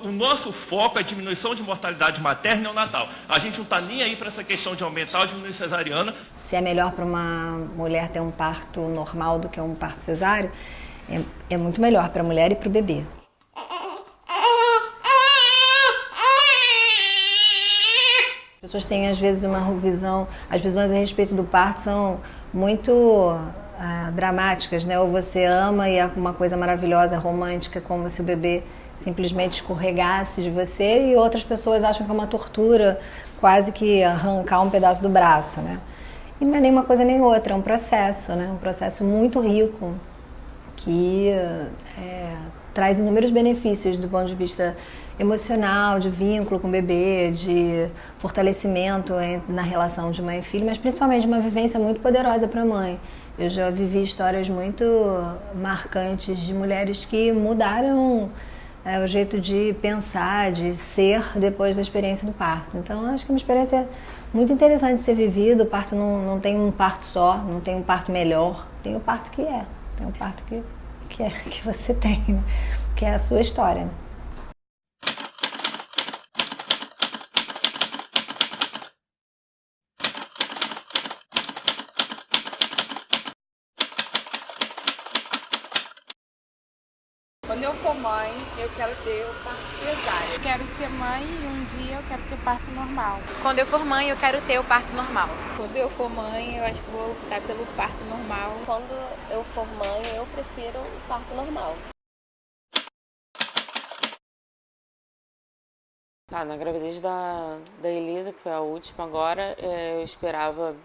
O nosso foco é a diminuição de mortalidade materna e neonatal. A gente não está nem aí para essa questão de aumentar ou diminuir cesariana. Se é melhor para uma mulher ter um parto normal do que um parto cesáreo, é muito melhor para a mulher e para o bebê. As pessoas têm às vezes uma visão, as visões a respeito do parto são muito dramáticas, né? Ou você ama e é uma coisa maravilhosa, romântica, como se o bebê simplesmente escorregasse de você, e outras pessoas acham que é uma tortura, quase que arrancar um pedaço do braço, né? E não é nem uma coisa nem outra, é um processo, né? Um processo muito rico, que traz inúmeros benefícios do ponto de vista emocional, de vínculo com o bebê, de fortalecimento na relação de mãe e filho, mas principalmente uma vivência muito poderosa para a mãe. Eu já vivi histórias muito marcantes de mulheres que mudaram o jeito de pensar, de ser depois da experiência do parto. Então, acho que é uma experiência muito interessante de ser vivida. O parto não tem um parto só, não tem um parto melhor, tem o parto que é. Tem um parto que você tem, né? Que é a sua história. Quando eu for mãe, eu quero ter o parto cesárea. Eu quero ser mãe e um dia eu quero ter parto normal. Quando eu for mãe, eu quero ter o parto normal. Quando eu for mãe, eu acho que vou optar pelo parto normal. Quando eu for mãe, eu prefiro o parto normal. Na gravidez da Elisa, que foi a última agora, eu esperava...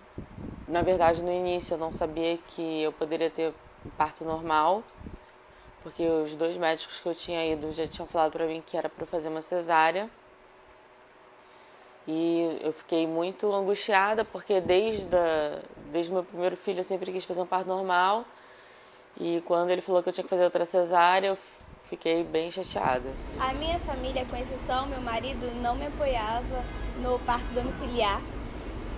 Na verdade, no início eu não sabia que eu poderia ter parto normal, porque os 2 médicos que eu tinha ido já tinham falado pra mim que era pra eu fazer uma cesárea. E eu fiquei muito angustiada, porque desde o meu primeiro filho eu sempre quis fazer um parto normal. E quando ele falou que eu tinha que fazer outra cesárea, eu fiquei bem chateada. A minha família, com exceção meu marido, não me apoiava no parto domiciliar,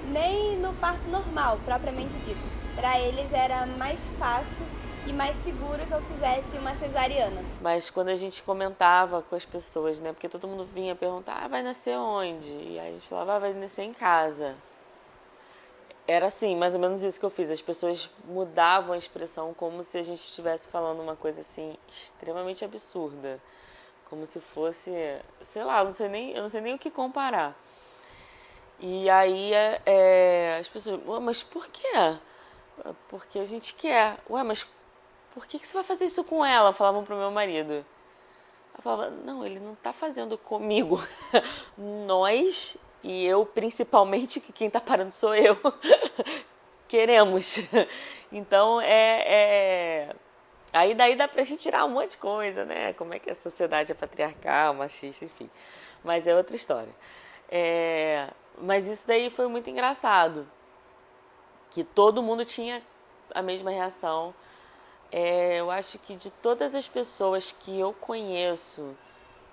nem no parto normal, propriamente dito. Para eles era mais fácil e mais seguro que eu fizesse uma cesariana. Mas quando a gente comentava com as pessoas, né? Porque todo mundo vinha perguntar, vai nascer onde? E aí a gente falava, vai nascer em casa. Era assim, mais ou menos isso que eu fiz. As pessoas mudavam a expressão como se a gente estivesse falando uma coisa assim, extremamente absurda. Como se fosse, sei lá, eu não sei nem o que comparar. E aí as pessoas, ué, mas por quê? Porque a gente quer. Ué, mas por que você vai fazer isso com ela? Falavam pro meu marido. Eu falava, não, ele não tá fazendo comigo. Nós, e eu principalmente, que quem tá parando sou eu, queremos. Então, aí daí dá pra gente tirar um monte de coisa, né? Como é que a sociedade é patriarcal, machista, enfim. Mas é outra história. Mas isso daí foi muito engraçado. Que todo mundo tinha a mesma reação. Eu acho que de todas as pessoas que eu conheço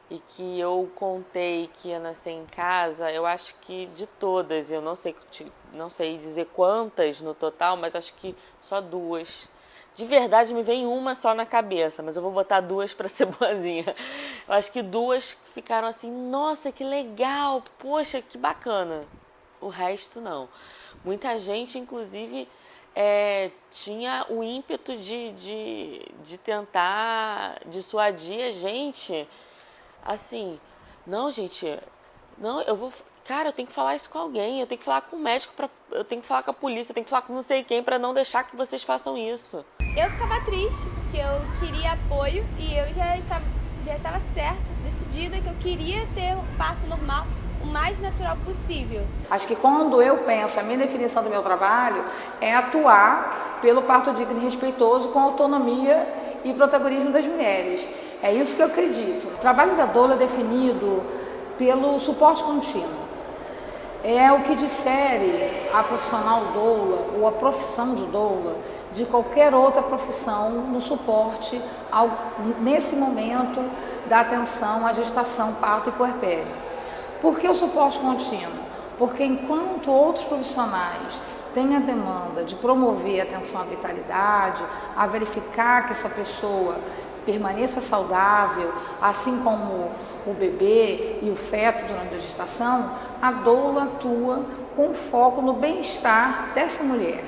e que eu contei que ia nascer em casa, eu acho que de todas, eu não sei dizer quantas no total, mas acho que só 2. De verdade me vem uma só na cabeça, mas eu vou botar 2 para ser boazinha. Eu acho que 2 ficaram assim, nossa, que legal, poxa, que bacana. O resto não. Muita gente, inclusive... tinha o ímpeto de tentar dissuadir a gente, assim, não, gente, não, eu tenho que falar isso com alguém, eu tenho que falar com o médico, eu tenho que falar com a polícia, eu tenho que falar com não sei quem para não deixar que vocês façam isso. Eu ficava triste, porque eu queria apoio e eu já estava certa, decidida que eu queria ter um parto normal, o mais natural possível. Acho que quando eu penso, a minha definição do meu trabalho é atuar pelo parto digno e respeitoso com autonomia e protagonismo das mulheres. É isso que eu acredito. O trabalho da doula é definido pelo suporte contínuo. É o que difere a profissional doula ou a profissão de doula de qualquer outra profissão no suporte nesse momento da atenção à gestação, parto e puerpério. Por que o suporte contínuo? Porque enquanto outros profissionais têm a demanda de promover a atenção à vitalidade, a verificar que essa pessoa permaneça saudável, assim como o bebê e o feto durante a gestação, a doula atua com foco no bem-estar dessa mulher,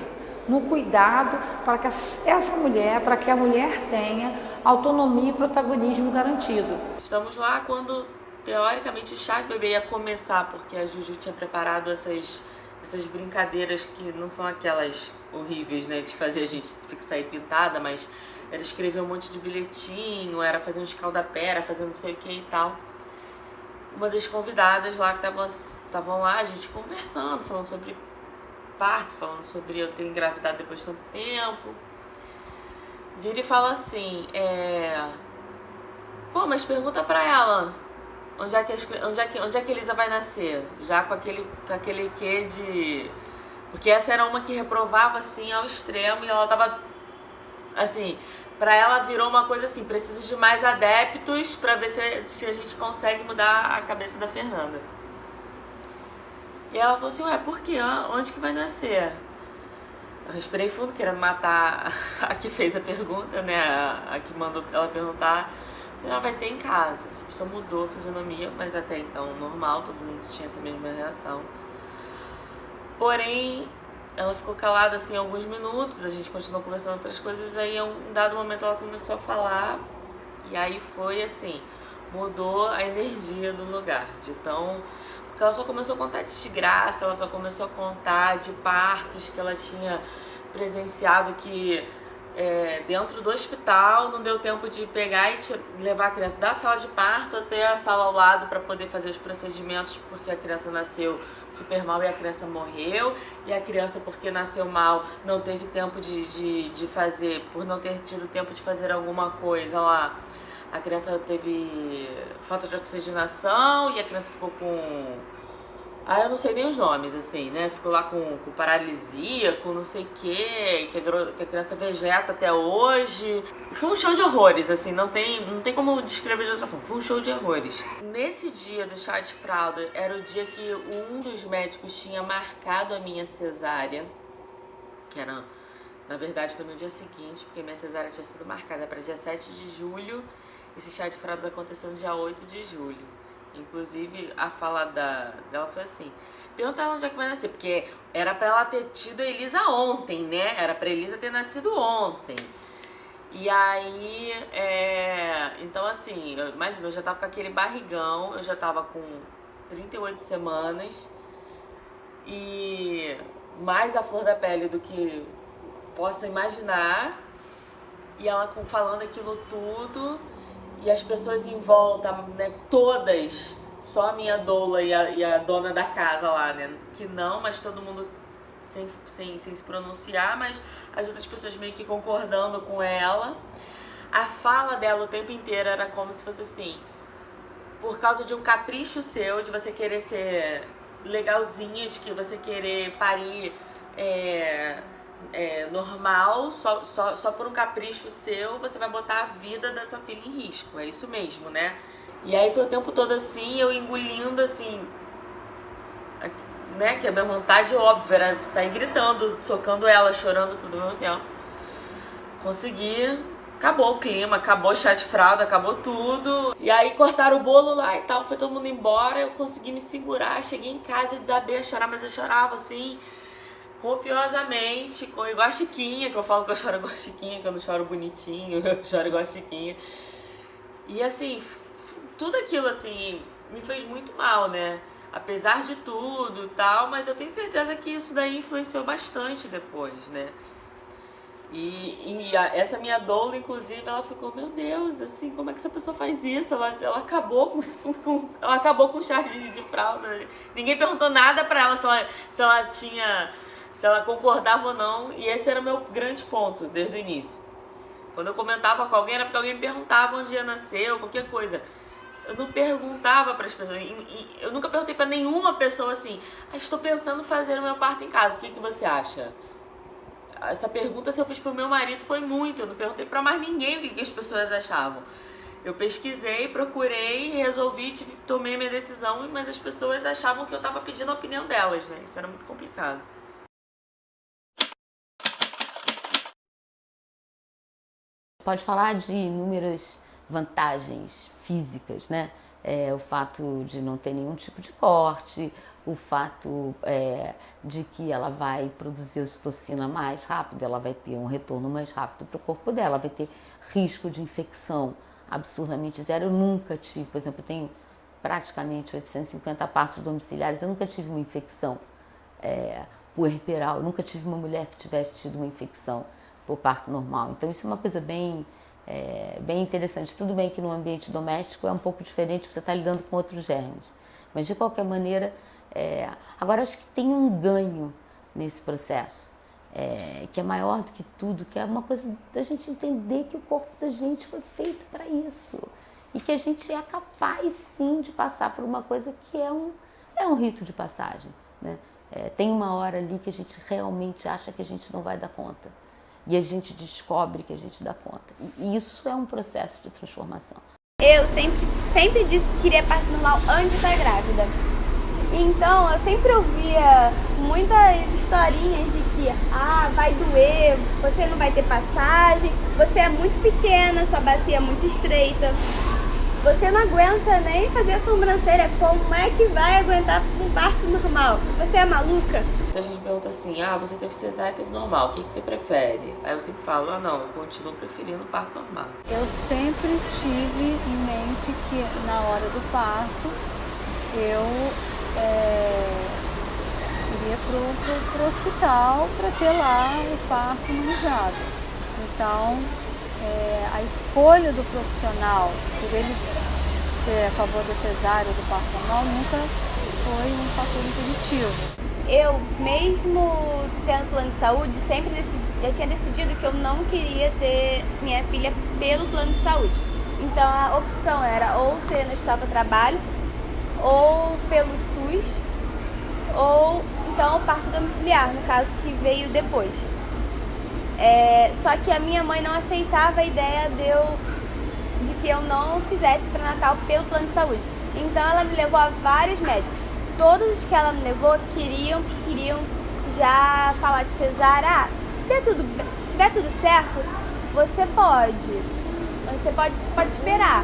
no cuidado para que essa mulher, para que a mulher tenha autonomia e protagonismo garantido. Estamos lá quando, teoricamente, o chá de bebê ia começar, porque a Juju tinha preparado essas brincadeiras que não são aquelas horríveis, né, de fazer a gente fixar aí pintada, mas era escrever um monte de bilhetinho, era fazer um escaldapé, fazer não sei o que e tal. Uma das convidadas lá que estavam lá, a gente conversando, falando sobre parto, falando sobre eu ter engravidado depois de tanto tempo. Vira e fala assim, pô, mas pergunta pra ela onde é que Elisa vai nascer, já com aquele quê de... Porque essa era uma que reprovava assim ao extremo e ela tava assim, pra ela virou uma coisa assim, preciso de mais adeptos pra ver se a gente consegue mudar a cabeça da Fernanda. E ela falou assim, ué, por quê? Onde que vai nascer? Eu respirei fundo, querendo matar a que fez a pergunta, né? A que mandou ela perguntar. Ela vai ter em casa. Essa pessoa mudou a fisionomia, mas até então normal, todo mundo tinha essa mesma reação. Porém, ela ficou calada assim alguns minutos, a gente continuou conversando outras coisas, aí em um dado momento ela começou a falar, e aí foi assim, mudou a energia do lugar, de tão... Porque ela só começou a contar de desgraça, ela só começou a contar de partos que ela tinha presenciado que dentro do hospital não deu tempo de pegar e levar a criança da sala de parto até a sala ao lado para poder fazer os procedimentos, porque a criança nasceu super mal e a criança morreu, e a criança, porque nasceu mal, não teve tempo de fazer, por não ter tido tempo de fazer alguma coisa lá, a criança teve falta de oxigenação e a criança ficou com... eu não sei nem os nomes, assim, né? Ficou lá com paralisia, com não sei o quê, que a criança vegeta até hoje. Foi um show de horrores, assim, não tem como descrever de outra forma. Foi um show de horrores. Nesse dia do chá de fralda, era o dia que um dos médicos tinha marcado a minha cesárea, que era, na verdade, foi no dia seguinte, porque minha cesárea tinha sido marcada para dia 7 de julho. Esse chá de fraldas aconteceu no dia 8 de julho. Inclusive, a fala dela foi assim, pergunta ela onde é que vai nascer, porque era pra ela ter tido a Elisa ontem, né? Era pra Elisa ter nascido ontem. E aí, então assim, imagina, eu já tava com aquele barrigão, eu já tava com 38 semanas, e mais a flor da pele do que possa imaginar, e ela falando aquilo tudo... E as pessoas em volta, né, todas, só a minha doula e a dona da casa lá, né, que não, mas todo mundo sem se pronunciar, mas as outras pessoas meio que concordando com ela. A fala dela o tempo inteiro era como se fosse assim, por causa de um capricho seu, de você querer ser legalzinha, de que você querer parir normal, só por um capricho seu, você vai botar a vida da sua filha em risco. É isso mesmo, né? E aí foi o tempo todo assim, eu engolindo assim, né? Que a minha vontade óbvia era sair gritando, socando ela, chorando tudo ao mesmo tempo. Consegui, acabou o clima, acabou o chá de fralda, acabou tudo. E aí cortaram o bolo lá e tal, foi todo mundo embora, eu consegui me segurar, cheguei em casa e desabei a chorar, mas eu chorava assim... copiosamente, igual a Chiquinha, que eu falo que eu choro igual a Chiquinha, que eu não choro bonitinho, eu choro igual a Chiquinha. E assim, tudo aquilo assim, me fez muito mal, né? Apesar de tudo e tal, mas eu tenho certeza que isso daí influenciou bastante depois, né? Essa minha doula, inclusive, ela ficou, meu Deus, assim, como é que essa pessoa faz isso? Ela acabou ela acabou com o chá de fralda. Ninguém perguntou nada pra ela se ela concordava ou não, e esse era o meu grande ponto, desde o início. Quando eu comentava com alguém, era porque alguém me perguntava onde ia nascer, ou qualquer coisa. Eu não perguntava para as pessoas, eu nunca perguntei para nenhuma pessoa assim, estou pensando em fazer o meu parto em casa, o que você acha? Essa pergunta, se eu fiz pro meu marido, foi muito, eu não perguntei para mais ninguém o que as pessoas achavam. Eu pesquisei, procurei, resolvi, tomei a minha decisão, mas as pessoas achavam que eu estava pedindo a opinião delas, né? Isso era muito complicado. Pode falar de inúmeras vantagens físicas, né, o fato de não ter nenhum tipo de corte, o fato de que ela vai produzir ocitocina mais rápido, ela vai ter um retorno mais rápido para o corpo dela, vai ter risco de infecção absurdamente zero. Eu nunca tive, por exemplo, eu tenho praticamente 850 partos domiciliares, eu nunca tive uma infecção puerperal, eu nunca tive uma mulher que tivesse tido uma infecção por parto normal. Então isso é uma coisa bem interessante. Tudo bem que no ambiente doméstico é um pouco diferente, porque você está lidando com outros germes, mas de qualquer maneira, agora acho que tem um ganho nesse processo, que é maior do que tudo, que é uma coisa da gente entender que o corpo da gente foi feito para isso e que a gente é capaz sim de passar por uma coisa que é um rito de passagem, né? Tem uma hora ali que a gente realmente acha que a gente não vai dar conta e a gente descobre que a gente dá conta, e isso é um processo de transformação. Eu sempre disse que queria parto normal antes de estar grávida. Então, eu sempre ouvia muitas historinhas de que vai doer, você não vai ter passagem, você é muito pequena, sua bacia é muito estreita, você não aguenta nem fazer a sobrancelha, como é que vai aguentar um parto normal? Você é maluca? Então a gente pergunta assim, você teve cesárea e teve normal, o que você prefere? Aí eu sempre falo, não, eu continuo preferindo o parto normal. Eu sempre tive em mente que na hora do parto eu iria pro hospital para ter lá o parto humanizado. Então, a escolha do profissional, por ele ser a favor da cesárea ou do parto normal, nunca foi um fator impositivo. Eu, mesmo tendo plano de saúde, já tinha decidido que eu não queria ter minha filha pelo plano de saúde. Então, a opção era ou ter no hospital que eu trabalho, ou pelo SUS, ou então o parto domiciliar, no caso que veio depois. Só que a minha mãe não aceitava a ideia de que eu não fizesse pré-natal pelo plano de saúde. Então ela me levou a vários médicos. Todos os que ela me levou queriam já falar de cesárea. Se tiver tudo certo, você pode esperar.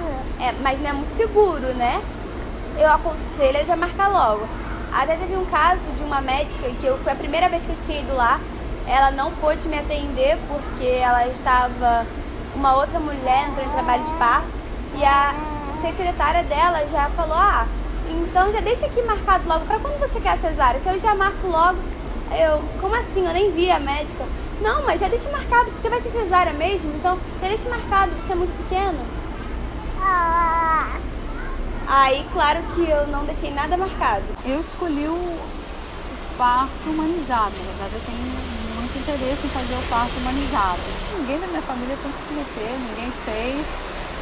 Mas não é muito seguro, né? Eu aconselho a já marcar logo. Até teve um caso de uma médica que foi a primeira vez que eu tinha ido lá. Ela não pôde me atender porque uma outra mulher entrou em trabalho de parto e a secretária dela já falou, então já deixa aqui marcado logo, para quando você quer a cesárea, que eu já marco logo. Como assim? Eu nem vi a médica. Não, mas já deixa marcado, porque vai ser cesárea mesmo, então já deixa marcado, você é muito pequeno. Aí, claro que eu não deixei nada marcado. Eu escolhi o parto humanizado, na verdade eu tenho muito interesse em fazer o parto humanizado. Ninguém da minha família tem que se meter, ninguém fez,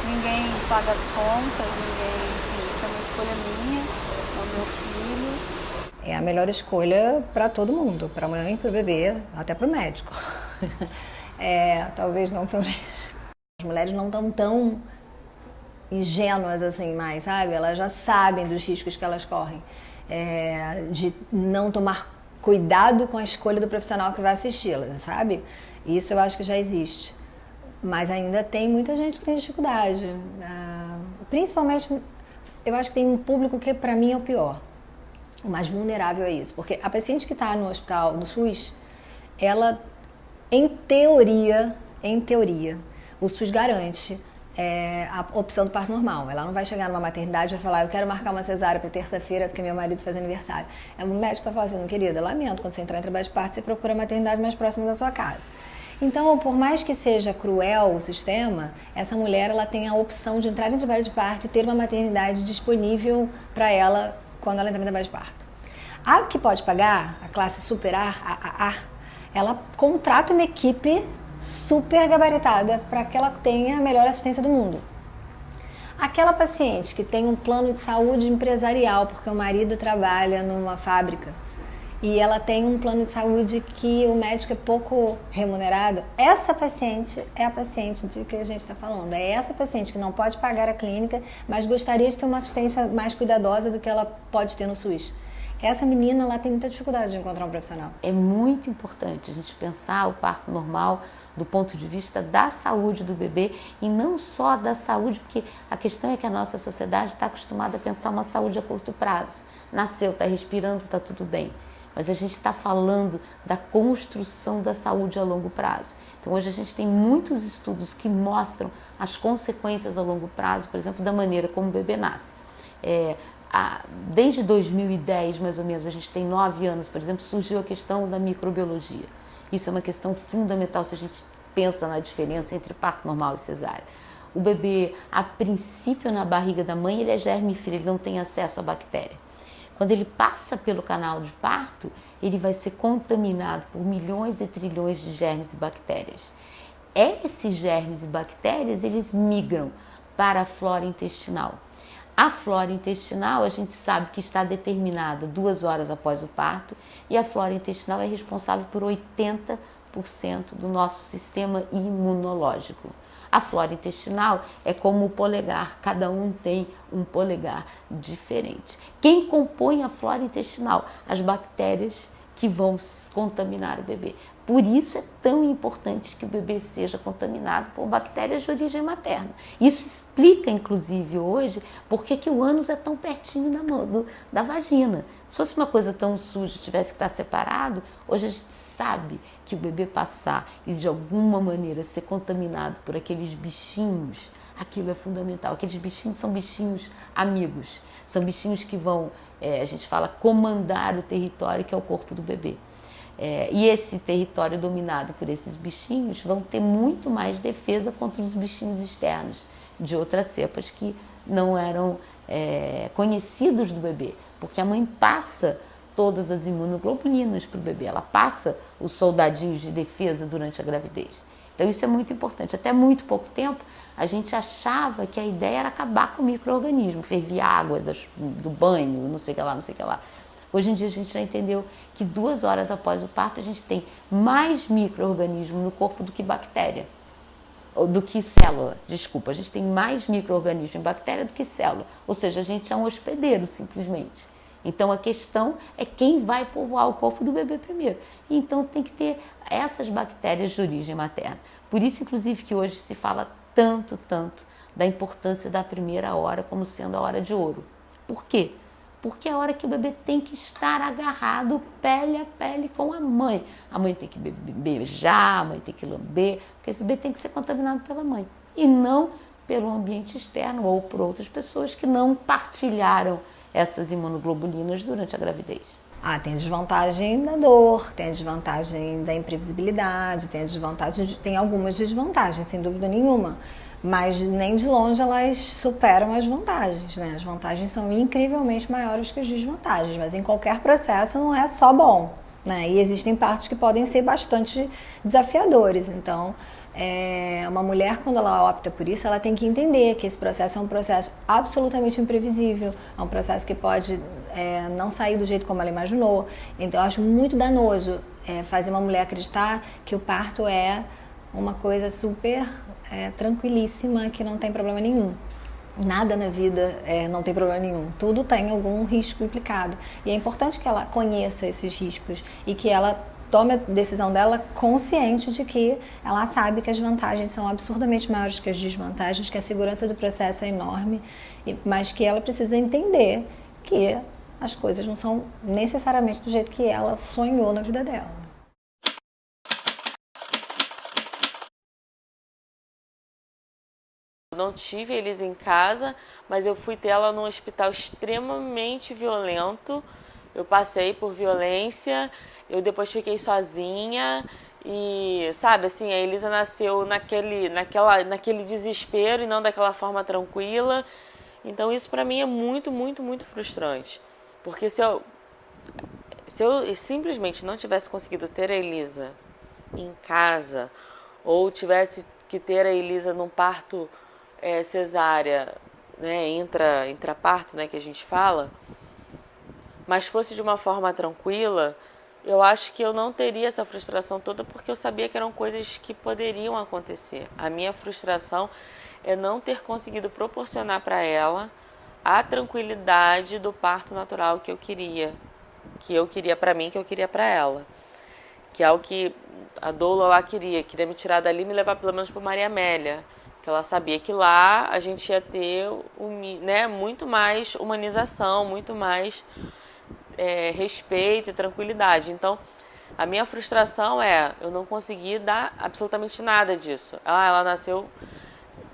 ninguém paga as contas, enfim, isso é uma escolha minha, é o meu filho. É a melhor escolha para todo mundo, para a mãe, para o bebê, até para o médico. Talvez não para o médico. As mulheres não estão tão ingênuas assim mais, sabe? Elas já sabem dos riscos que elas correm. De não tomar cuidado com a escolha do profissional que vai assisti-las, sabe? Isso eu acho que já existe. Mas ainda tem muita gente que tem dificuldade. Principalmente, eu acho que tem um público que para mim é o pior. O mais vulnerável é isso. Porque a paciente que está no hospital, no SUS, ela, em teoria, o SUS garante a opção do parto normal. Ela não vai chegar numa maternidade e vai falar, eu quero marcar uma cesárea para terça-feira porque meu marido faz aniversário. O médico vai falar assim, querida, lamento, quando você entrar em trabalho de parto, você procura a maternidade mais próxima da sua casa. Então, por mais que seja cruel o sistema, essa mulher ela tem a opção de entrar em trabalho de parto e ter uma maternidade disponível para ela quando ela entrar em trabalho de parto. A que pode pagar, a classe super A, ela contrata uma equipe super gabaritada para que ela tenha a melhor assistência do mundo. Aquela paciente que tem um plano de saúde empresarial, porque o marido trabalha numa fábrica, e ela tem um plano de saúde que o médico é pouco remunerado, essa paciente é a paciente de que a gente está falando. É essa paciente que não pode pagar a clínica, mas gostaria de ter uma assistência mais cuidadosa do que ela pode ter no SUS. essa menina ela tem muita dificuldade de encontrar um profissional. É muito importante a gente pensar o parto normal do ponto de vista da saúde do bebê e não só da saúde, porque a questão é que a nossa sociedade está acostumada a pensar uma saúde a curto prazo. Nasceu, está respirando, está tudo bem. Mas a gente está falando da construção da saúde a longo prazo. Então hoje a gente tem muitos estudos que mostram as consequências a longo prazo, por exemplo, da maneira como o bebê nasce. Desde 2010, mais ou menos, a gente tem 9 anos, por exemplo, surgiu a questão da microbiologia. Isso é uma questão fundamental se a gente pensa na diferença entre parto normal e cesárea. O bebê, a princípio, na barriga da mãe, ele é germe-frio, ele não tem acesso à bactéria. Quando ele passa pelo canal de parto, ele vai ser contaminado por milhões e trilhões de germes e bactérias. Esses germes e bactérias, eles migram para a flora intestinal. A flora intestinal, a gente sabe que está determinada 2 horas após o parto e a flora intestinal é responsável por 80% do nosso sistema imunológico. A flora intestinal é como o polegar, cada um tem um polegar diferente. Quem compõe a flora intestinal? As bactérias que vão contaminar o bebê. Por isso é tão importante que o bebê seja contaminado por bactérias de origem materna. Isso explica, inclusive, hoje, por que o ânus é tão pertinho da vagina. Se fosse uma coisa tão suja, tivesse que estar separado, hoje a gente sabe que o bebê passar e de alguma maneira ser contaminado por aqueles bichinhos, aquilo é fundamental. Aqueles bichinhos são bichinhos amigos, são bichinhos que vão, a gente fala, comandar o território que é o corpo do bebê. E esse território dominado por esses bichinhos vão ter muito mais defesa contra os bichinhos externos de outras cepas que não eram conhecidos do bebê, porque a mãe passa todas as imunoglobulinas para o bebê, ela passa os soldadinhos de defesa durante a gravidez. Então isso é muito importante. Até muito pouco tempo a gente achava que a ideia era acabar com o micro-organismo, ferver água do banho, não sei o que lá, não sei o que lá. Hoje em dia a gente já entendeu que 2 horas após o parto a gente tem mais micro-organismo no corpo do que bactéria, ou do que célula, desculpa, a gente tem mais micro-organismo em bactéria do que célula, ou seja, a gente é um hospedeiro simplesmente. Então a questão é quem vai povoar o corpo do bebê primeiro. E então tem que ter essas bactérias de origem materna. Por isso, inclusive, que hoje se fala tanto da importância da primeira hora como sendo a hora de ouro. Por quê? Porque é a hora que o bebê tem que estar agarrado pele a pele com a mãe. A mãe tem que beijar, a mãe tem que lamber, porque esse bebê tem que ser contaminado pela mãe. E não pelo ambiente externo ou por outras pessoas que não partilharam essas imunoglobulinas durante a gravidez. Tem a desvantagem da dor, tem a desvantagem da imprevisibilidade, tem algumas desvantagens, sem dúvida nenhuma. Mas nem de longe elas superam as vantagens, né? As vantagens são incrivelmente maiores que as desvantagens, mas em qualquer processo não é só bom, né? E existem partos que podem ser bastante desafiadores. Então, uma mulher, quando ela opta por isso, ela tem que entender que esse processo é um processo absolutamente imprevisível, é um processo que pode não sair do jeito como ela imaginou. Então, eu acho muito danoso fazer uma mulher acreditar que o parto é uma coisa super tranquilíssima, que não tem problema nenhum. Nada na vida não tem problema nenhum. Tudo tem algum risco implicado. E é importante que ela conheça esses riscos e que ela tome a decisão dela consciente de que ela sabe que as vantagens são absurdamente maiores que as desvantagens, que a segurança do processo é enorme, mas que ela precisa entender que as coisas não são necessariamente do jeito que ela sonhou na vida dela. Não tive a Elisa em casa, mas eu fui ter ela num hospital extremamente violento. Eu passei por violência, eu depois fiquei sozinha e, sabe, assim, a Elisa nasceu naquele desespero e não daquela forma tranquila. Então isso pra mim é muito, muito, muito frustrante. Porque se eu simplesmente não tivesse conseguido ter a Elisa em casa ou tivesse que ter a Elisa num parto cesárea, né, intraparto, né, que a gente fala, mas fosse de uma forma tranquila, eu acho que eu não teria essa frustração toda, porque eu sabia que eram coisas que poderiam acontecer. A minha frustração é não ter conseguido proporcionar para ela a tranquilidade do parto natural que eu queria, que eu queria pra mim, que eu queria pra ela. Que é o que a doula lá queria me tirar dali e me levar pelo menos para Maria Amélia, que ela sabia que lá a gente ia ter, né, muito mais humanização, muito mais respeito e tranquilidade. Então, a minha frustração eu não consegui dar absolutamente nada disso. Ela nasceu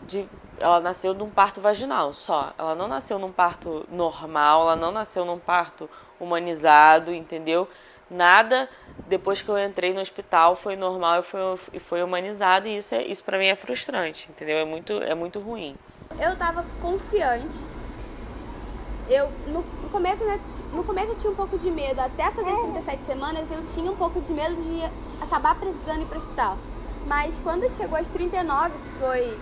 de um parto vaginal só. Ela não nasceu num parto normal, ela não nasceu num parto humanizado, entendeu? Nada, depois que eu entrei no hospital, foi normal e foi humanizado, e isso pra mim é frustrante, entendeu? É muito ruim. Eu tava confiante. No começo eu tinha um pouco de medo. Até fazer as 37 semanas, eu tinha um pouco de medo de acabar precisando ir pro hospital. Mas quando chegou às 39, que foi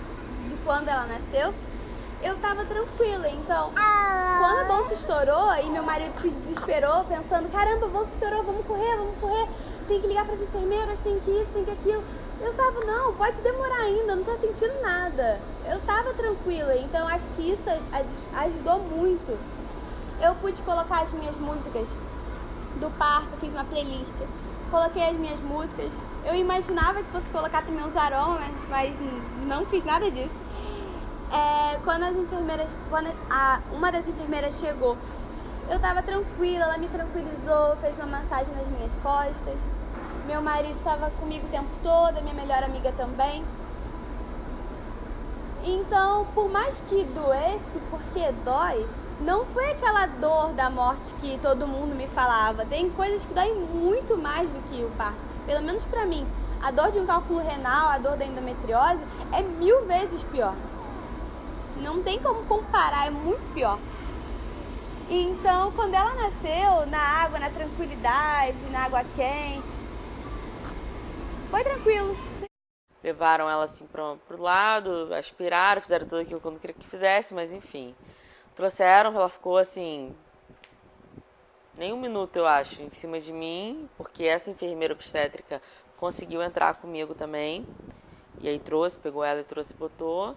de quando ela nasceu, eu tava tranquila. Então, quando a bolsa estourou e meu marido se desesperou, pensando, caramba, a bolsa estourou, vamos correr, tem que ligar pras enfermeiras, tem que isso, tem que aquilo. Eu tava, não, pode demorar ainda, não tô sentindo nada. Eu tava tranquila, então acho que isso ajudou muito. Eu pude colocar as minhas músicas do parto, fiz uma playlist, coloquei as minhas músicas. Eu imaginava que fosse colocar também os aromas, mas não fiz nada disso. Quando uma das enfermeiras chegou, eu tava tranquila, ela me tranquilizou, fez uma massagem nas minhas costas. Meu marido estava comigo o tempo todo, a minha melhor amiga também. Então, por mais que doesse, porque dói, não foi aquela dor da morte que todo mundo me falava. Tem coisas que doem muito mais do que o parto. Pelo menos pra mim, a dor de um cálculo renal, a dor da endometriose é 1000 vezes pior. Não tem como comparar, é muito pior. Então, quando ela nasceu, na água, na tranquilidade, na água quente, foi tranquilo. Levaram ela assim pro lado, aspiraram, fizeram tudo aquilo que eu não queria que fizesse, mas enfim. Trouxeram, ela ficou assim, nem 1 minuto eu acho, em cima de mim, porque essa enfermeira obstétrica conseguiu entrar comigo também. E aí pegou ela e trouxe e botou.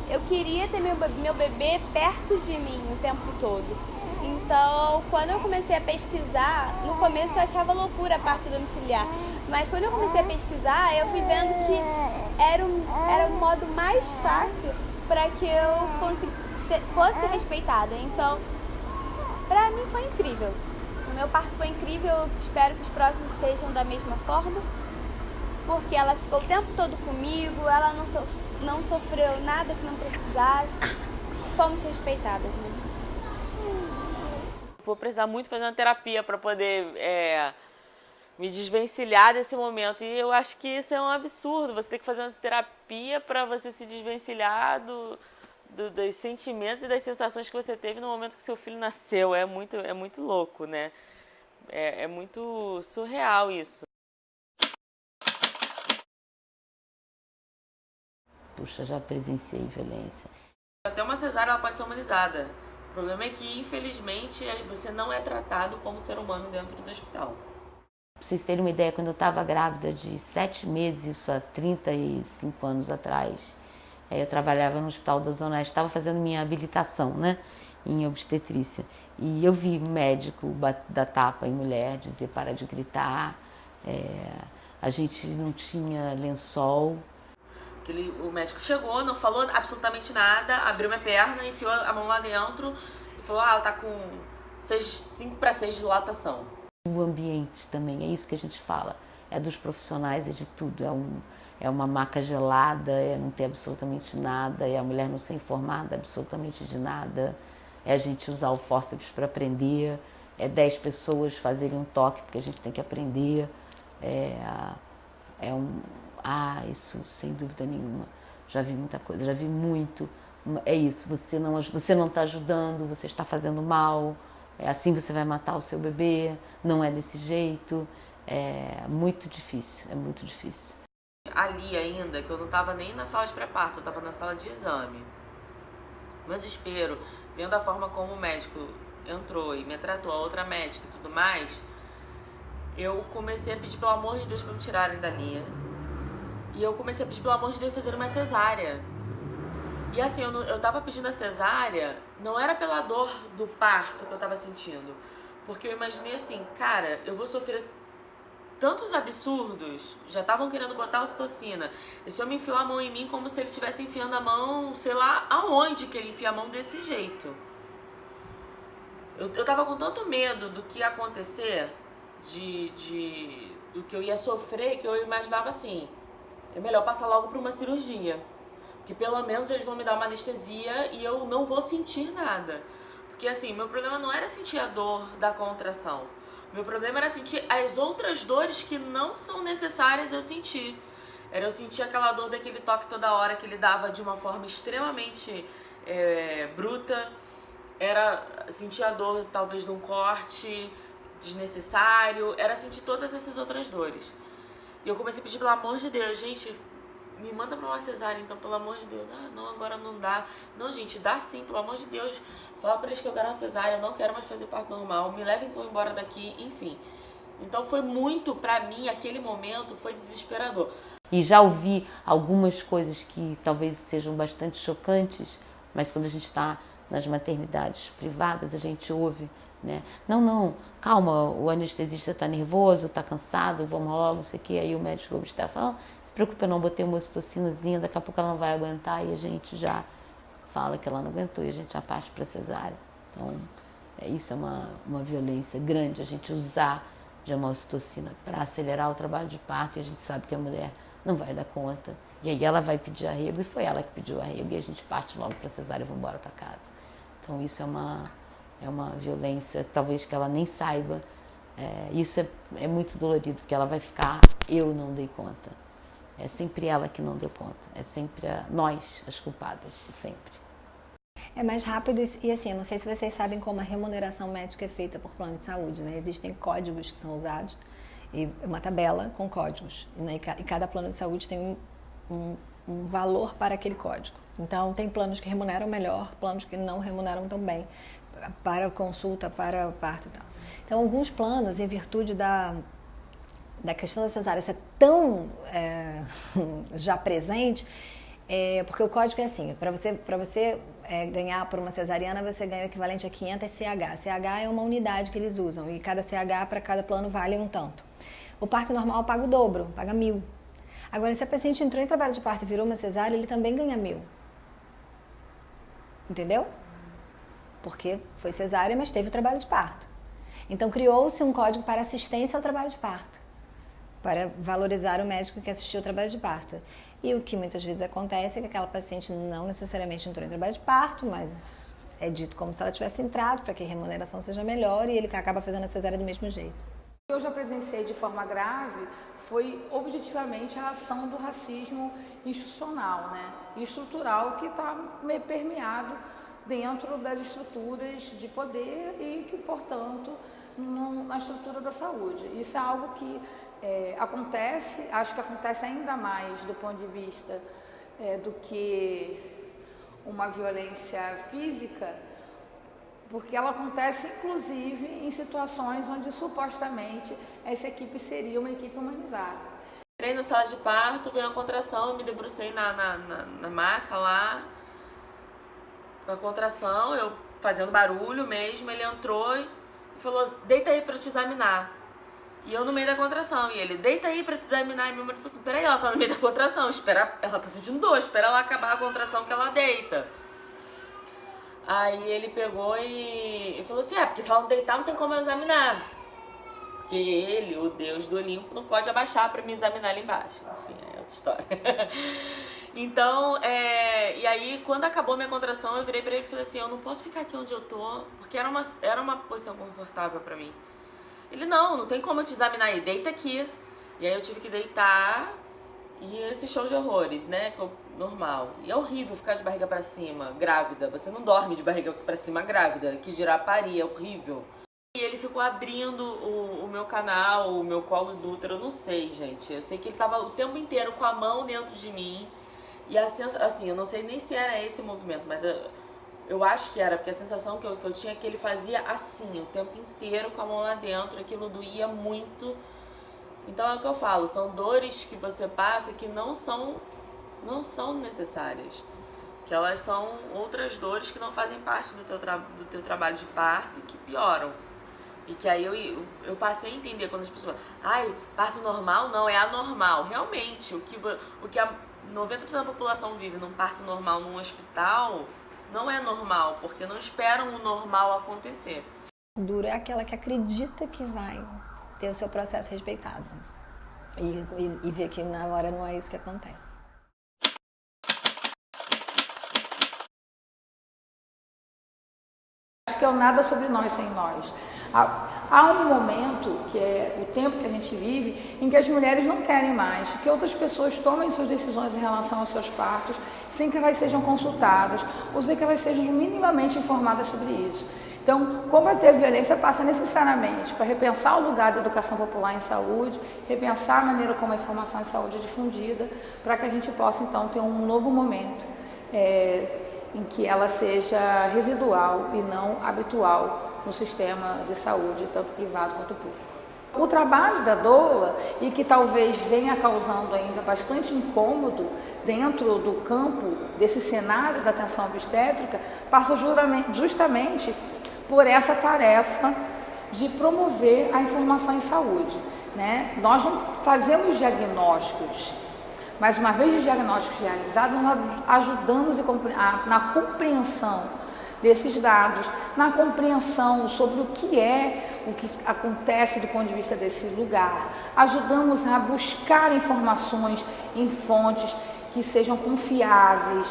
Eu queria ter meu bebê perto de mim o tempo todo. Então, quando eu comecei a pesquisar, no começo eu achava loucura a parto domiciliar. Mas quando eu comecei a pesquisar, eu fui vendo que era o modo mais fácil para que eu fosse respeitada. Então, pra mim foi incrível. O meu parto foi incrível, eu espero que os próximos sejam da mesma forma. Porque ela ficou o tempo todo comigo, ela não sofreu nada que não precisasse. Fomos respeitadas, né? Vou precisar muito fazer uma terapia para poder me desvencilhar desse momento. E eu acho que isso é um absurdo. Você tem que fazer uma terapia para você se desvencilhar dos sentimentos e das sensações que você teve no momento que seu filho nasceu. É muito louco, né? É muito surreal isso. Puxa, já presenciei violência. Até uma cesárea ela pode ser humanizada. O problema é que, infelizmente, você não é tratado como ser humano dentro do hospital. Pra vocês terem uma ideia, quando eu estava grávida de 7 meses, isso há 35 anos atrás, eu trabalhava no Hospital da Zona Oeste, estava fazendo minha habilitação, né, em obstetrícia. E eu vi médico dar tapa em mulher, dizer para de gritar, a gente não tinha lençol. O médico chegou, não falou absolutamente nada, abriu minha perna, enfiou a mão lá dentro e falou, ela tá com 5 para 6 de dilatação. O ambiente também, é isso que a gente fala, é dos profissionais, é de tudo, é uma maca gelada, é não ter absolutamente nada, é a mulher não ser informada absolutamente de nada, é a gente usar o fórceps para aprender, é 10 pessoas fazerem um toque porque a gente tem que aprender, isso sem dúvida nenhuma, já vi muita coisa, já vi muito, é isso, você não está ajudando, você está fazendo mal, assim você vai matar o seu bebê, não é desse jeito, é muito difícil. Ali ainda, que eu não estava nem na sala de pré-parto, eu estava na sala de exame. Meu desespero, vendo a forma como o médico entrou e me tratou, a outra médica e tudo mais, eu comecei a pedir pelo amor de Deus para me tirarem dali. E eu comecei a pedir pelo amor de Deus fazer uma cesárea. E assim, eu tava pedindo a cesárea, não era pela dor do parto que eu tava sentindo, Porque eu imaginei assim, cara, eu vou sofrer tantos absurdos, já estavam querendo botar ocitocina. Esse homem enfiou a mão em mim como se ele estivesse enfiando a mão, sei lá aonde que ele enfia a mão desse jeito. Eu tava com tanto medo do que ia acontecer, do que eu ia sofrer, que eu imaginava assim, é melhor passar logo por uma cirurgia. Porque pelo menos eles vão me dar uma anestesia e eu não vou sentir nada. Porque assim, meu problema não era sentir a dor da contração. Meu problema era sentir as outras dores que não são necessárias eu sentir. Era eu sentir aquela dor daquele toque toda hora que ele dava de uma forma extremamente bruta. Era sentir a dor talvez de um corte desnecessário. Era sentir todas essas outras dores. E eu comecei a pedir, pelo amor de Deus, gente, me manda pra uma cesárea, então, pelo amor de Deus. Ah, não, agora não dá. Não, gente, dá sim, pelo amor de Deus. Fala pra eles que eu quero uma cesárea, eu não quero mais fazer parto normal. Me leva então embora daqui, enfim. Então foi muito, pra mim, aquele momento foi desesperador. E já ouvi algumas coisas que talvez sejam bastante chocantes, mas quando a gente está nas maternidades privadas, a gente ouve, né? Não, calma, o anestesista está nervoso, está cansado, vamos logo, não sei o quê. Aí o médico obstetra fala, não se preocupe, eu não botei uma ocitocinazinha, daqui a pouco ela não vai aguentar, e a gente já fala que ela não aguentou e a gente já parte para cesárea. Então, isso é uma violência grande, a gente usar de uma ocitocina para acelerar o trabalho de parto, e a gente sabe que a mulher não vai dar conta. E aí ela vai pedir arrego, e foi ela que pediu arrego, e a gente parte logo para cesárea e vamos embora para casa. Então, isso é uma violência, talvez que ela nem saiba. Isso é muito dolorido, porque ela vai ficar, eu não dei conta. É sempre ela que não deu conta, é sempre nós as culpadas, sempre. É mais rápido e assim, não sei se vocês sabem como a remuneração médica é feita por plano de saúde, né? Existem códigos que são usados, e uma tabela com códigos, né? E cada plano de saúde tem um valor para aquele código. Então, tem planos que remuneram melhor, planos que não remuneram tão bem, para consulta, para parto e tal. Então, alguns planos, em virtude da questão da cesárea ser tão já presente, porque o código é assim, para você ganhar por uma cesariana, você ganha o equivalente a 500 CH. CH é uma unidade que eles usam, e cada CH para cada plano vale um tanto. O parto normal paga o dobro, paga 1.000. Agora, se a paciente entrou em trabalho de parto e virou uma cesárea, ele também ganha 1.000. Entendeu? Porque foi cesárea, mas teve o trabalho de parto. Então, criou-se um código para assistência ao trabalho de parto, para valorizar o médico que assistiu ao trabalho de parto. E o que muitas vezes acontece é que aquela paciente não necessariamente entrou em trabalho de parto, mas é dito como se ela tivesse entrado, para que a remuneração seja melhor, e ele acaba fazendo a cesárea do mesmo jeito. Eu já presenciei de forma grave foi objetivamente a ação do racismo institucional, né? E estrutural, que está meio permeado dentro das estruturas de poder e que, portanto, na estrutura da saúde. Isso é algo que acontece, acho que acontece ainda mais do ponto de vista do que uma violência física, porque ela acontece inclusive em situações onde supostamente essa equipe seria uma equipe humanizada. Entrei na sala de parto, veio uma contração, me debrucei na maca lá, com a contração, eu fazendo barulho mesmo, ele entrou e falou, deita aí pra eu te examinar. E eu no meio da contração, e ele, deita aí pra te examinar, e meu marido falou assim, peraí, ela tá no meio da contração, ela tá sentindo dor, espera ela acabar a contração que ela deita. Aí ele pegou e falou assim, porque se ela não deitar não tem como eu examinar. Porque ele, o Deus do Olimpo, não pode abaixar pra me examinar ali embaixo. Enfim, é outra história. Então, e aí quando acabou minha contração, eu virei pra ele e falei assim, eu não posso ficar aqui onde eu tô, porque era uma posição confortável pra mim. Ele, não tem como eu te examinar aí, deita aqui. E aí eu tive que deitar, e esse show de horrores, né, normal. E é horrível ficar de barriga pra cima, grávida. Você não dorme de barriga pra cima grávida, que dirá parir, é horrível. E ele ficou abrindo o meu canal, o meu colo do útero, eu não sei, gente. Eu sei que ele tava o tempo inteiro com a mão dentro de mim. E assim, eu não sei nem se era esse movimento, mas eu acho que era, porque a sensação que eu tinha é que ele fazia assim, o tempo inteiro com a mão lá dentro, aquilo doía muito. Então é o que eu falo, são dores que você passa que não são necessárias. Que elas são outras dores que não fazem parte do teu trabalho de parto e que pioram. E que aí eu passei a entender quando as pessoas falam, ai, parto normal? Não, é anormal. Realmente, o que a 90% da população vive num parto normal num hospital não é normal, porque não esperam o normal acontecer. Dura é aquela que acredita que vai ter o seu processo respeitado. E vê que na hora não é isso que acontece. Acho que é o nada sobre nós sem nós. Há um momento, que é o tempo que a gente vive, em que as mulheres não querem mais que outras pessoas tomem suas decisões em relação aos seus partos sem que elas sejam consultadas ou sem que elas sejam minimamente informadas sobre isso. Então, combater a violência passa necessariamente para repensar o lugar da educação popular em saúde, repensar a maneira como a informação em saúde é difundida, para que a gente possa, então, ter um novo momento em que ela seja residual e não habitual no sistema de saúde, tanto privado quanto público. O trabalho da doula, e que talvez venha causando ainda bastante incômodo dentro do campo desse cenário da atenção obstétrica, passa justamente por essa tarefa de promover a informação em saúde, né? Nós não fazemos diagnósticos, mas uma vez os diagnósticos realizados, nós ajudamos na compreensão desses dados, na compreensão sobre o que acontece do ponto de vista desse lugar. Ajudamos a buscar informações em fontes que sejam confiáveis,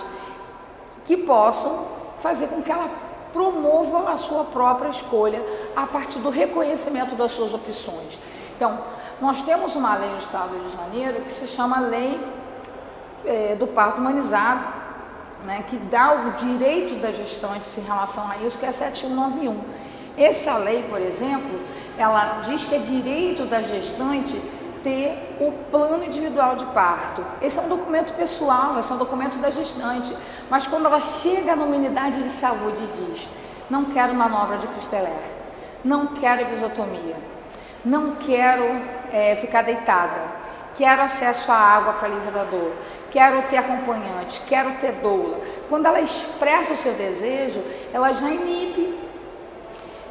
que possam fazer com que ela promova a sua própria escolha a partir do reconhecimento das suas opções. Então, nós temos uma lei no Estado do Rio de Janeiro que se chama Lei do Parto Humanizado, né, que dá o direito das gestantes em relação a isso, que é 7191. Essa lei, por exemplo, ela diz que é direito da gestante ter o plano individual de parto. Esse é um documento pessoal, esse é um documento da gestante, mas quando ela chega numa unidade de saúde e diz, não quero manobra de Christeler, não quero episiotomia, não quero ficar deitada, quero acesso à água para alívio da dor, quero ter acompanhante, quero ter doula. Quando ela expressa o seu desejo, ela já inibe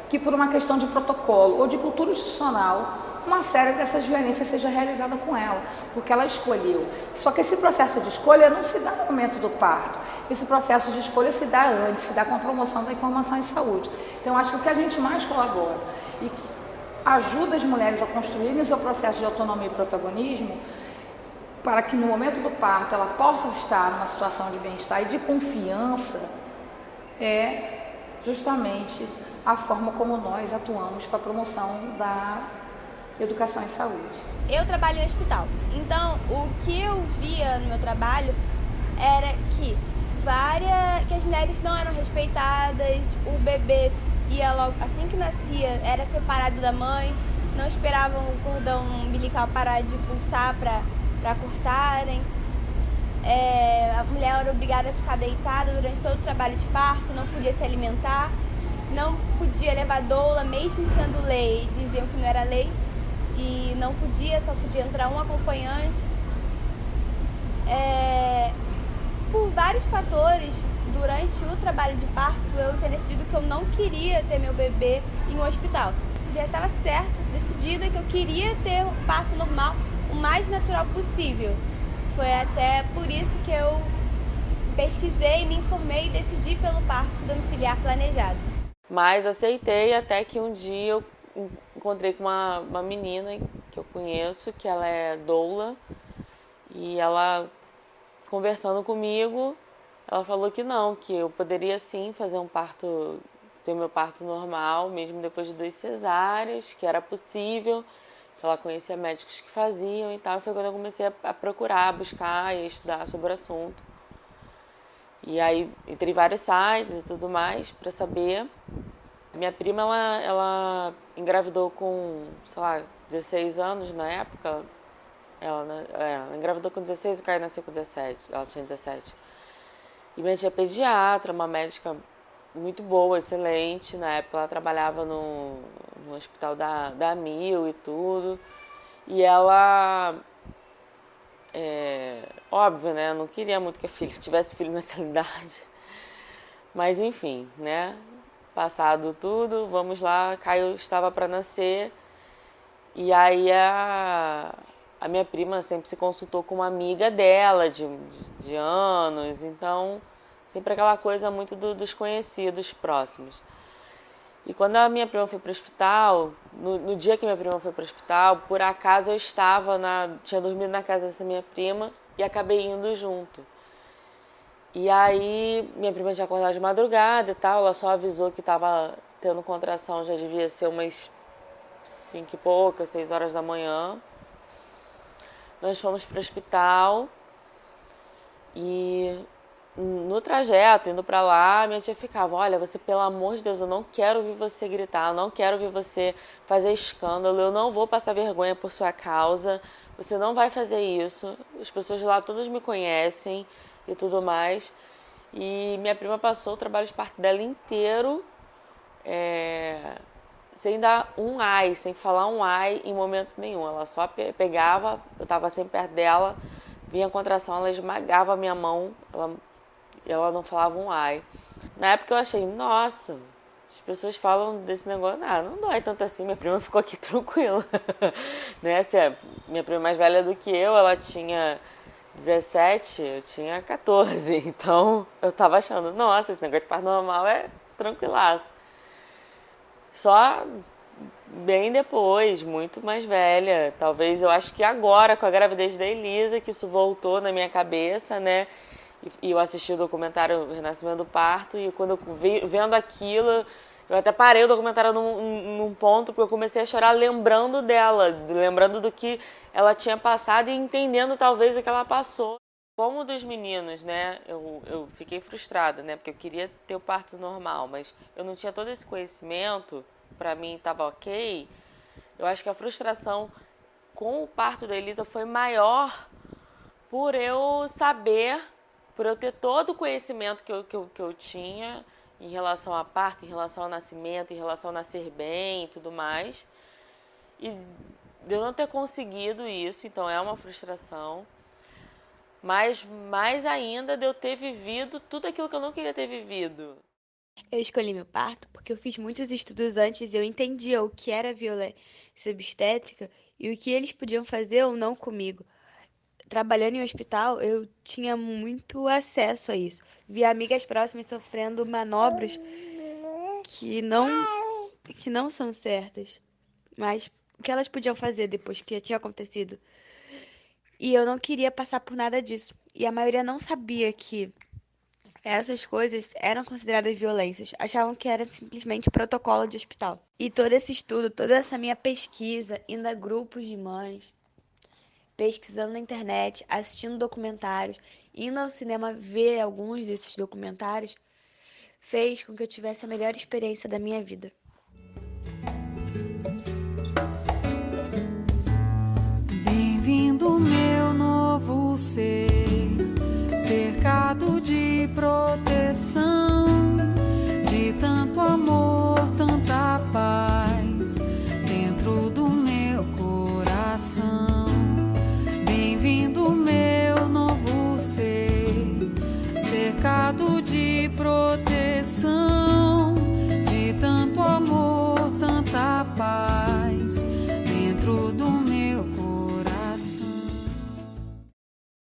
que por uma questão de protocolo ou de cultura institucional, uma série dessas violências seja realizada com ela, porque ela escolheu. Só que esse processo de escolha não se dá no momento do parto. Esse processo de escolha se dá antes, se dá com a promoção da informação em saúde. Então, acho que o que a gente mais colabora e que ajuda as mulheres a construírem o seu processo de autonomia e protagonismo, para que no momento do parto ela possa estar numa situação de bem-estar e de confiança, é justamente a forma como nós atuamos para a promoção da educação em saúde. Eu trabalho em hospital, então o que eu via no meu trabalho era que as mulheres não eram respeitadas, o bebê ia logo, assim que nascia, era separado da mãe, não esperavam o cordão umbilical parar de pulsar para cortarem. A mulher era obrigada a ficar deitada durante todo o trabalho de parto, não podia se alimentar, não podia levar doula, mesmo sendo lei, diziam que não era lei, e não podia, só podia entrar um acompanhante. Por vários fatores, durante o trabalho de parto, eu tinha decidido que eu não queria ter meu bebê em um hospital. Já estava certo, decidida que eu queria ter um parto normal, o mais natural possível. Foi até por isso que eu pesquisei, me informei e decidi pelo parto domiciliar planejado. Mas aceitei até que um dia eu encontrei com uma menina que eu conheço, que ela é doula, e ela, conversando comigo, ela falou que não, que eu poderia sim fazer ter o meu parto normal, mesmo depois de 2 cesáreas, que era possível, que ela conhecia médicos que faziam e tal. Foi quando eu comecei a procurar, a buscar e a estudar sobre o assunto. E aí entrei em vários sites e tudo mais para saber. Minha prima, ela engravidou com, 16 anos na época. Ela engravidou com 16 e Caio nasceu com 17. Ela tinha 17. E minha tia é pediatra, uma médica muito boa, excelente. Na época ela trabalhava no hospital da Mil e tudo. E ela, óbvio, né? Eu não queria muito que a filha tivesse filho naquela idade. Mas enfim, né? passado tudo, vamos lá, Caio estava para nascer. E aí a minha prima sempre se consultou com uma amiga dela de anos, então sempre aquela coisa muito dos conhecidos próximos. E quando a minha prima foi para o hospital, no dia que minha prima foi para o hospital, por acaso eu tinha dormido na casa dessa minha prima e acabei indo junto. E aí minha prima tinha acordado de madrugada e tal, ela só avisou que estava tendo contração, já devia ser umas 5 e poucas, 6 horas da manhã. Nós fomos para o hospital e no trajeto, indo para lá, minha tia ficava, olha, você, pelo amor de Deus, eu não quero ouvir você gritar, eu não quero ouvir você fazer escândalo, eu não vou passar vergonha por sua causa, você não vai fazer isso, as pessoas lá todas me conhecem e tudo mais. E minha prima passou o trabalho de parto dela inteiro sem dar um ai, sem falar um ai em momento nenhum. Ela só pegava, eu estava sempre perto dela, vinha a contração, ela esmagava a minha mão, ela não falava um ai. Na época eu achei, nossa, as pessoas falam desse negócio, não dói tanto assim, minha prima ficou aqui tranquila. Né? Minha prima mais velha do que eu, ela tinha 17, eu tinha 14, então eu tava achando, nossa, esse negócio de parto normal é tranquilaço. Só bem depois, muito mais velha, talvez, eu acho que agora, com a gravidez da Elisa, que isso voltou na minha cabeça, né? E eu assisti o documentário O Renascimento do Parto, e quando eu vendo aquilo, eu até parei o documentário num ponto, porque eu comecei a chorar lembrando dela, lembrando do que ela tinha passado e entendendo talvez o que ela passou. Como dos meninos, né, eu fiquei frustrada, né, porque eu queria ter o parto normal, mas eu não tinha todo esse conhecimento, para mim estava ok. Eu acho que a frustração com o parto da Elisa foi maior por eu saber, por eu ter todo o conhecimento que eu tinha em relação a parto, em relação ao nascimento, em relação a nascer bem e tudo mais. E de eu não ter conseguido isso, então é uma frustração. Mas mais ainda de eu ter vivido tudo aquilo que eu não queria ter vivido. Eu escolhi meu parto porque eu fiz muitos estudos antes e eu entendia o que era violência obstétrica e o que eles podiam fazer ou não comigo. Trabalhando em um hospital, eu tinha muito acesso a isso. Vi amigas próximas sofrendo manobras que não são certas, mas o que elas podiam fazer depois que tinha acontecido. E eu não queria passar por nada disso. E a maioria não sabia que essas coisas eram consideradas violências. Achavam que era simplesmente protocolo de hospital. E todo esse estudo, toda essa minha pesquisa, indo a grupos de mães, pesquisando na internet, assistindo documentários, indo ao cinema ver alguns desses documentários, fez com que eu tivesse a melhor experiência da minha vida. Bem-vindo, meu novo ser, cercado de proteção, de tanto amor, tanta paz, dentro do meu coração. Bem-vindo, meu novo ser, cercado de proteção,